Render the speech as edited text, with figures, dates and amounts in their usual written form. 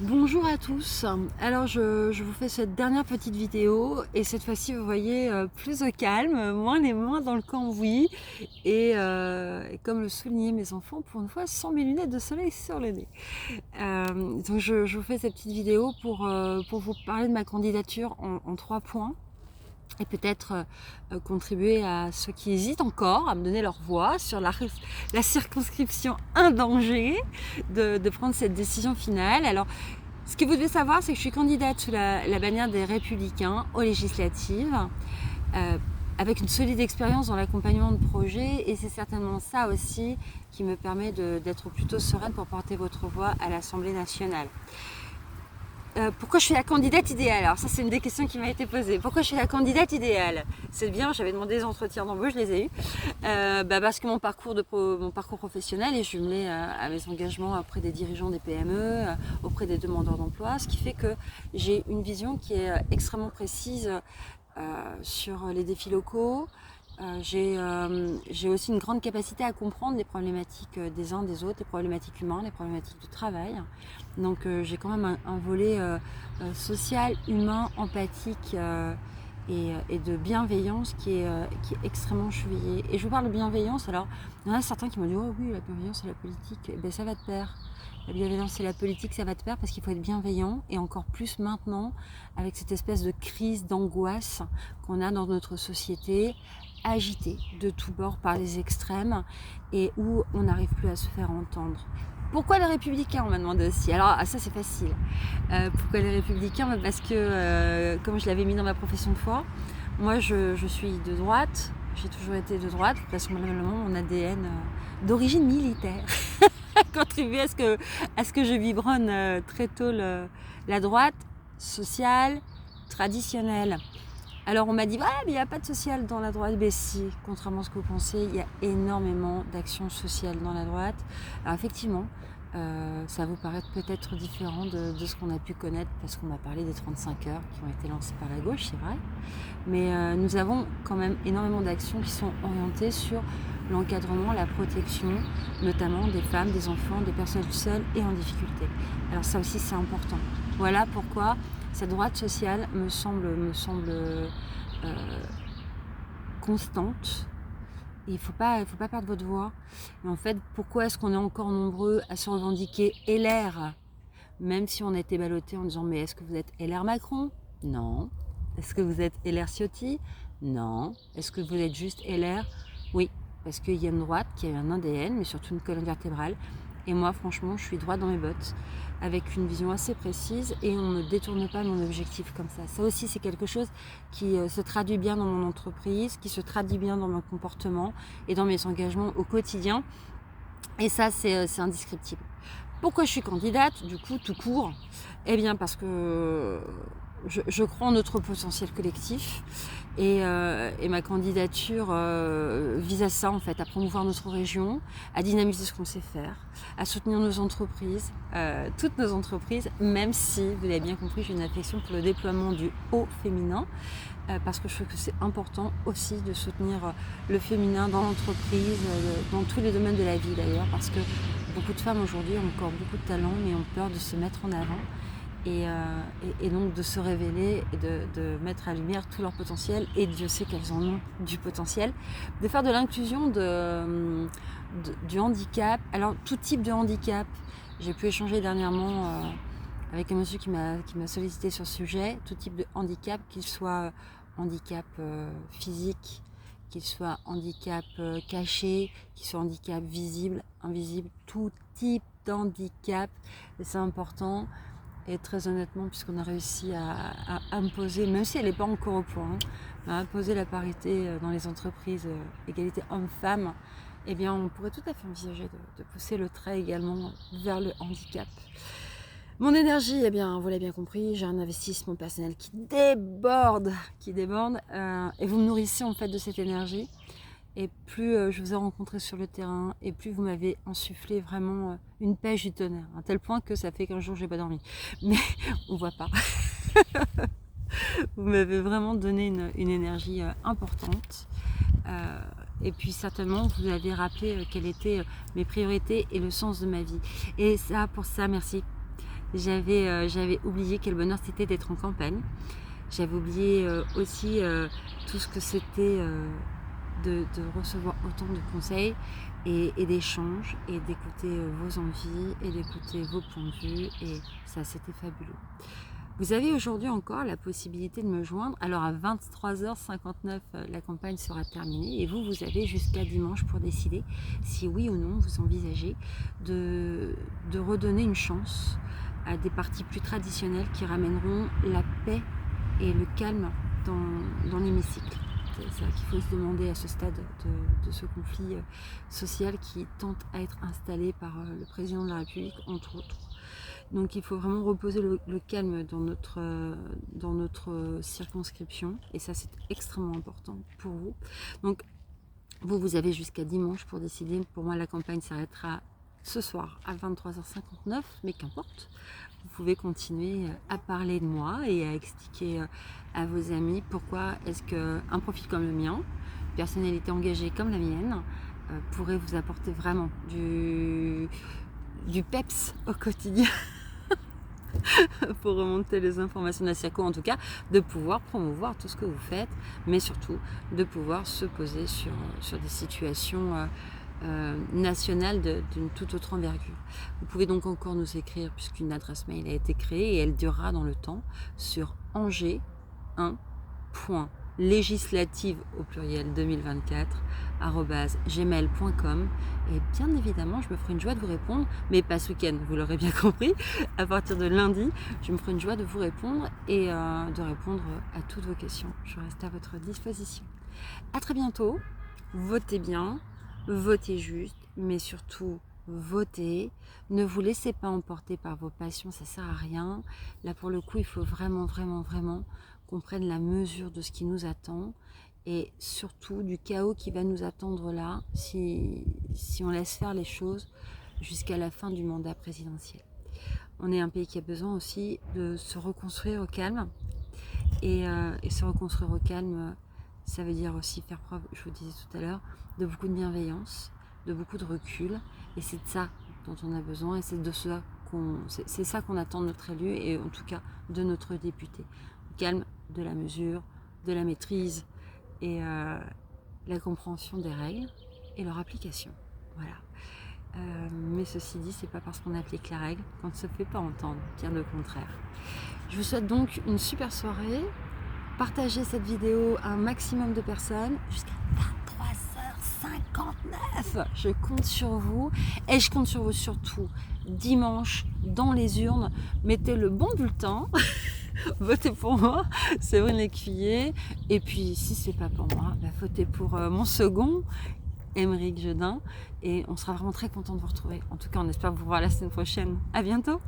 Bonjour à tous. Alors je vous fais cette dernière petite vidéo et cette fois-ci vous voyez plus au calme, moins les mains dans le cambouis et comme le soulignaient mes enfants, pour une fois sans mes lunettes de soleil sur le nez. Donc je vous fais cette petite vidéo pour vous parler de ma candidature en 3 points et peut-être contribuer à ceux qui hésitent encore à me donner leur voix sur la circonscription un danger de prendre cette décision finale. Alors, ce que vous devez savoir, c'est que je suis candidate sous la bannière des Républicains aux législatives, euh, avec une solide expérience dans l'accompagnement de projets, et c'est certainement ça aussi qui me permet d'être plutôt sereine pour porter votre voix à l'Assemblée nationale. Pourquoi je suis la candidate idéale? Alors ça, c'est une des questions qui m'a été posée. Pourquoi je suis la candidate idéale? C'est bien, j'avais demandé des entretiens d'embauche, je les ai eus. Parce que mon parcours professionnel est jumelé à mes engagements auprès des dirigeants des PME, auprès des demandeurs d'emploi, ce qui fait que j'ai une vision qui est extrêmement précise sur les défis locaux. J'ai aussi une grande capacité à comprendre les problématiques des uns des autres, les problématiques humaines, les problématiques du travail. Donc j'ai quand même un volet social, humain, empathique et de bienveillance qui est extrêmement chevillé. Et je vous parle de bienveillance, alors il y en a certains qui m'ont dit « Oh oui, la bienveillance et la politique, eh ben, ça va de pair ». La bienveillance et la politique, ça va de pair parce qu'il faut être bienveillant, et encore plus maintenant avec cette espèce de crise d'angoisse qu'on a dans notre société, agitée de tous bords par les extrêmes et où on n'arrive plus à se faire entendre. Pourquoi les Républicains, on m'a demandé aussi. Alors ça c'est facile. Pourquoi les Républicains? Parce que comme je l'avais mis dans ma profession de foi, moi je suis de droite, j'ai toujours été de droite, parce que mon ADN d'origine militaire contribué à ce que je biberonne très tôt la droite sociale, traditionnelle. Alors on m'a dit, mais il n'y a pas de social dans la droite. Mais si, contrairement à ce que vous pensez, il y a énormément d'actions sociales dans la droite. Alors effectivement, ça va vous paraître peut-être différent de ce qu'on a pu connaître, parce qu'on m'a parlé des 35 heures qui ont été lancées par la gauche, c'est vrai. Mais nous avons quand même énormément d'actions qui sont orientées sur l'encadrement, la protection, notamment des femmes, des enfants, des personnes seules et en difficulté. Alors ça aussi c'est important. Voilà pourquoi cette droite sociale me semble constante. Et il ne faut pas perdre votre voix. Et en fait, pourquoi est-ce qu'on est encore nombreux à se revendiquer LR, même si on a été ballotté en disant mais est-ce que vous êtes LR Macron? Non. Est-ce que vous êtes LR Ciotti? Non. Est-ce que vous êtes juste LR? Oui. Parce qu'il y a une droite qui a un ADN, mais surtout une colonne vertébrale. Et moi, franchement, je suis droite dans mes bottes, avec une vision assez précise, et on ne détourne pas mon objectif comme ça. Ça aussi, c'est quelque chose qui se traduit bien dans mon entreprise, qui se traduit bien dans mon comportement et dans mes engagements au quotidien. Et ça, c'est indescriptible. Pourquoi je suis candidate, du coup, tout court? Eh bien, parce que je crois en notre potentiel collectif et ma candidature vise à ça, en fait, à promouvoir notre région, à dynamiser ce qu'on sait faire, à soutenir nos entreprises, toutes nos entreprises, même si, vous l'avez bien compris, j'ai une affection pour le déploiement du haut féminin, parce que je trouve que c'est important aussi de soutenir le féminin dans l'entreprise, dans tous les domaines de la vie d'ailleurs, parce que beaucoup de femmes aujourd'hui ont encore beaucoup de talent, mais ont peur de se mettre en avant. Et donc de se révéler et de mettre à lumière tout leur potentiel, et Dieu sait qu'elles en ont du potentiel, de faire de l'inclusion du handicap, alors tout type de handicap. J'ai pu échanger dernièrement avec un monsieur qui m'a sollicité sur ce sujet, tout type de handicap, qu'il soit handicap physique, qu'il soit handicap caché, qu'il soit handicap visible, invisible, tout type d'handicap, et c'est important. Et très honnêtement, puisqu'on a réussi à imposer, même si elle n'est pas encore au point, à imposer la parité dans les entreprises, égalité homme-femme, eh bien on pourrait tout à fait envisager de pousser le trait également vers le handicap. Mon énergie, eh bien, vous l'avez bien compris, j'ai un investissement personnel qui déborde, et vous me nourrissez en fait de cette énergie. Et plus je vous ai rencontré sur le terrain, et plus vous m'avez insufflé vraiment une pêche du tonnerre, à tel point que ça fait 15 jours que j'ai pas dormi. Mais on voit pas. Vous m'avez vraiment donné une énergie importante. Et puis certainement, vous avez rappelé quelles étaient mes priorités et le sens de ma vie. Et ça, pour ça, merci. J'avais oublié quel bonheur c'était d'être en campagne. J'avais oublié aussi tout ce que c'était de recevoir autant de conseils et d'échanges et d'écouter vos envies et d'écouter vos points de vue, et ça, c'était fabuleux. Vous avez aujourd'hui encore la possibilité de me joindre. Alors à 23h59, la campagne sera terminée et vous avez jusqu'à dimanche pour décider si oui ou non vous envisagez de redonner une chance à des partis plus traditionnels qui ramèneront la paix et le calme dans l'hémicycle. C'est ça qu'il faut se demander à ce stade de ce conflit social qui tente à être installé par le président de la République, entre autres. Donc il faut vraiment reposer le calme dans notre circonscription, et ça c'est extrêmement important pour vous. Donc vous avez jusqu'à dimanche pour décider. Pour moi, la campagne s'arrêtera ce soir à 23h59, mais qu'importe. Vous pouvez continuer à parler de moi et à expliquer à vos amis pourquoi est-ce qu'un profil comme le mien, une personnalité engagée comme la mienne, pourrait vous apporter vraiment du peps au quotidien pour remonter les informations de la circo, en tout cas de pouvoir promouvoir tout ce que vous faites, mais surtout de pouvoir se poser sur des situations nationale d'une toute autre envergure. Vous pouvez donc encore nous écrire, puisqu'une adresse mail a été créée et elle durera dans le temps, sur angers1.législative au pluriel 2024 @gmail.com, et bien évidemment je me ferai une joie de vous répondre, mais pas ce week-end, vous l'aurez bien compris. À partir de lundi, je me ferai une joie de vous répondre et de répondre à toutes vos questions. Je reste à votre disposition. À très bientôt. Votez bien, votez juste, mais surtout votez. Ne vous laissez pas emporter par vos passions, ça sert à rien. Là pour le coup, il faut vraiment qu'on prenne la mesure de ce qui nous attend, et surtout du chaos qui va nous attendre là si on laisse faire les choses jusqu'à la fin du mandat présidentiel. On est un pays qui a besoin aussi de se reconstruire au calme, et se reconstruire au calme, ça veut dire aussi faire preuve, je vous disais tout à l'heure, de beaucoup de bienveillance, de beaucoup de recul, et c'est de ça dont on a besoin, et c'est ça qu'on attend de notre élu, et en tout cas de notre député. Le calme, de la mesure, de la maîtrise, et la compréhension des règles et leur application. Voilà. Mais ceci dit, c'est pas parce qu'on applique la règle qu'on ne se fait pas entendre, bien le contraire. Je vous souhaite donc une super soirée. Partagez cette vidéo à un maximum de personnes jusqu'à 23h59. Je compte sur vous, et je compte sur vous surtout dimanche dans les urnes. Mettez le bon bulletin. Votez pour moi, Séverine Lécuyer. Et puis si c'est pas pour moi, votez pour mon second, Aymeric Jeudin. Et on sera vraiment très content de vous retrouver. En tout cas, on espère vous voir la semaine prochaine. À bientôt.